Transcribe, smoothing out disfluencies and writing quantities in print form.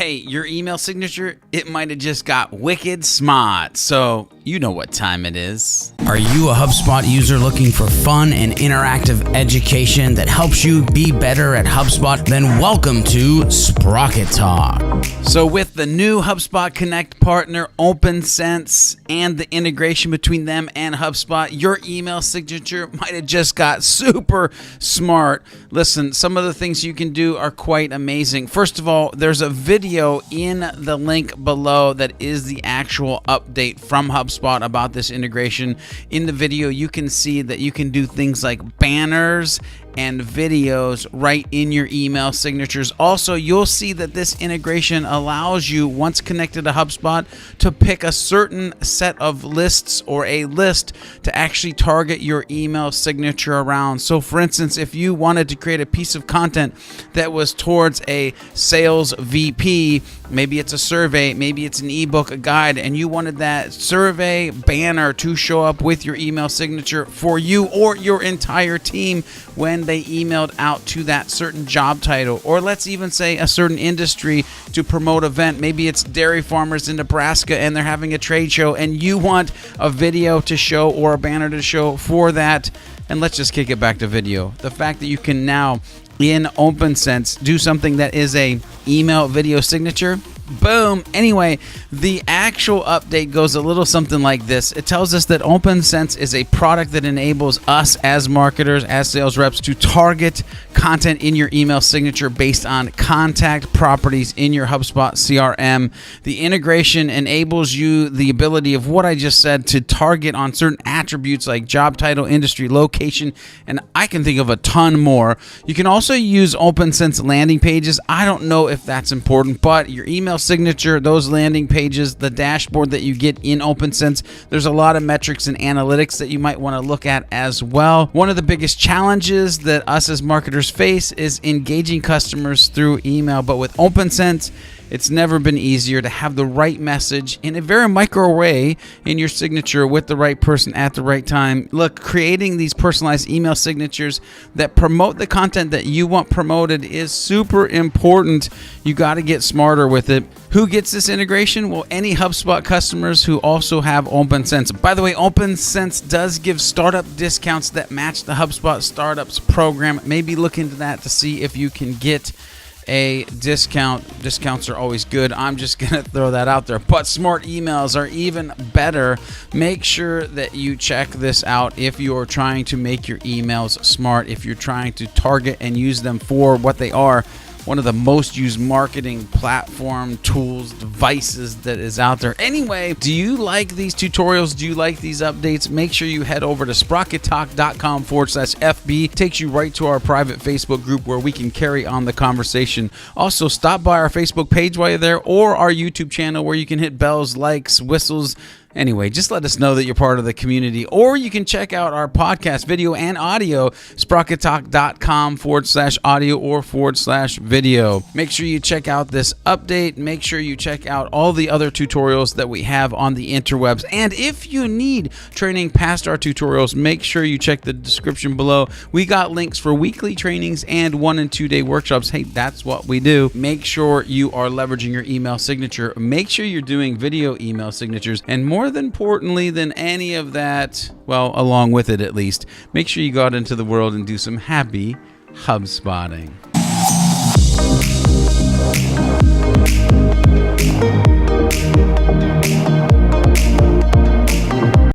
Hey, your email signature, it might have just got wicked smart. So you know what time it is. Are you a HubSpot user looking for fun and interactive education that helps you be better at HubSpot? Then welcome to Sprocket Talk. So with the new HubSpot Connect partner, Opensense, and the integration between them and HubSpot, your email signature might have just got super smart. Listen, some of the things you can do are quite amazing. First of all, there's a video in the link below that is the actual update from HubSpot about this integration. In the video, you can see that you can do things like banners and videos right in your email signatures. Also, you'll see that this integration allows you, once connected to HubSpot, to pick a certain set of lists or a list to actually target your email signature around. So for instance, if you wanted to create a piece of content that was towards a sales VP, maybe it's a survey, maybe it's an ebook, a guide, and you wanted that survey banner to show up with your email signature for you or your entire team when they emailed out to that certain job title, or let's even say a certain industry to promote event. Maybe it's dairy farmers in Nebraska and they're having a trade show and you want a video to show or a banner to show for that. And let's just kick it back to video. The fact that you can now in Opensense do something that is a email video signature. Boom. Anyway, the actual update goes a little something like this. It tells us that Opensense is a product that enables us as marketers, as sales reps, to target content in your email signature based on contact properties in your HubSpot CRM. The integration enables you the ability of what I just said to target on certain attributes like job title, industry, location, and I can think of a ton more. You can also use Opensense landing pages. I don't know if that's important, but your email signature, those landing pages, the dashboard that you get in Opensense, there's a lot of metrics and analytics that you might want to look at as well. One of the biggest challenges that us as marketers face is engaging customers through email, but with Opensense, it's never been easier to have the right message in a very micro way in your signature with the right person at the right time. Look, creating these personalized email signatures that promote the content that you want promoted is super important. You got to get smarter with it. Who gets this integration? Well, any HubSpot customers who also have Opensense. By the way, Opensense does give startup discounts that match the HubSpot Startups program. Maybe look into that to see if you can get a discount. Discounts are always good. I'm just going to throw that out there. But smart emails are even better. Make sure that you check this out if you're trying to make your emails smart, if you're trying to target and use them for what they are. One of the most used marketing platform tools, devices that is out there. Anyway, do you like these tutorials? Do you like these updates? Make sure you head over to sprockettalk.com/FB. Takes you right to our private Facebook group where we can carry on the conversation. Also, stop by our Facebook page while you're there or our YouTube channel where you can hit bells, likes, whistles. Anyway, just let us know that you're part of the community, or you can check out our podcast, video and audio, sprockettalk.com/audio or /video. Make sure you check out this update. Make sure you check out all the other tutorials that we have on the interwebs. And if you need training past our tutorials, make sure you check the description below. We got links for weekly trainings and 1- and 2-day workshops. Hey, that's what we do. Make sure you are leveraging your email signature. Make sure you're doing video email signatures. And more than importantly than any of that, well, along with it at least, make sure you go out into the world and do some happy HubSpotting.